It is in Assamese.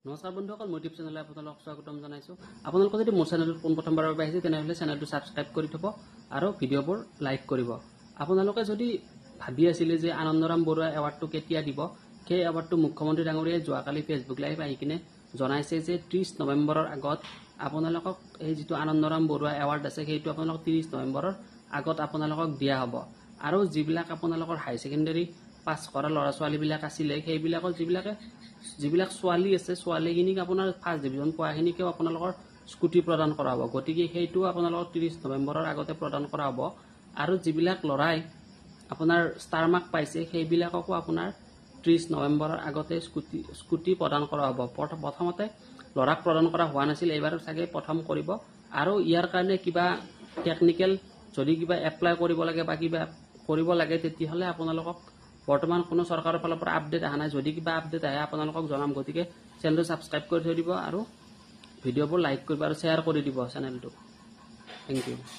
নমস্কাৰ বন্ধুসকল, মোৰ ইউটিউব চেনেললৈ আপোনালোকক স্বাগতম জনাইছোঁ। আপোনালোকে যদি মোৰ চেনেলটো প্ৰথমবাৰৰ বাবে আহিছে তেনেহ'লে চেনেলটো ছাবস্ক্ৰাইব কৰি থ'ব আৰু ভিডিঅ'বোৰ লাইক কৰিব। আপোনালোকে যদি ভাবি আছিলে যে আনন্দৰাম বৰুৱা এৱাৰ্ডটো কেতিয়া দিব, সেই এৱাৰ্ডটো মুখ্যমন্ত্ৰী ডাঙৰীয়াই যোৱাকালি ফেচবুক লাইভ আহি কিনে জনাইছে যে 30 নৱেম্বৰৰ আগত আপোনালোকক এই যিটো আনন্দৰাম বৰুৱা এৱাৰ্ড আছে সেইটো আপোনালোকক 30 নৱেম্বৰৰ আগত আপোনালোকক দিয়া হ'ব। আৰু যিবিলাক আপোনালোকৰ হাই ছেকেণ্ডাৰী পাছ কৰা ল'ৰা ছোৱালীবিলাক আছিলে সেইবিলাকৰ যিবিলাক ছোৱালী আছে ছোৱালীখিনিক আপোনাৰ ফাৰ্ষ্ট ডিভিজন পোৱাখিনিকেও আপোনালোকৰ স্কুটি প্ৰদান কৰা হ'ব। গতিকে সেইটো আপোনালোকৰ 30 নৱেম্বৰৰ আগতে প্ৰদান কৰা হ'ব। আৰু যিবিলাক ল'ৰাই আপোনাৰ ষ্টাৰ মাৰ্ক পাইছে সেইবিলাককো আপোনাৰ 30 নৱেম্বৰৰ আগতে স্কুটি প্ৰদান কৰা হ'ব। প্ৰথমতে ল'ৰাক প্ৰদান কৰা হোৱা নাছিল, এইবাৰ চাগে প্ৰথম কৰিব। আৰু ইয়াৰ কাৰণে কিবা টেকনিকেল যদি কিবা এপ্লাই কৰিব লাগে বা কিবা কৰিব লাগে তেতিয়াহ'লে আপোনালোকক বৰ্তমান কোনো চৰকাৰৰ ফালৰ পৰা আপডেট অহা নাই। যদি কিবা আপডেট আহে আপোনালোকক জনাম। গতিকে চেনেলটো ছাবস্ক্ৰাইব কৰি থৈ দিব আৰু ভিডিঅ'বোৰ লাইক কৰিব আৰু শ্বেয়াৰ কৰি দিব চেনেলটো। Thank U.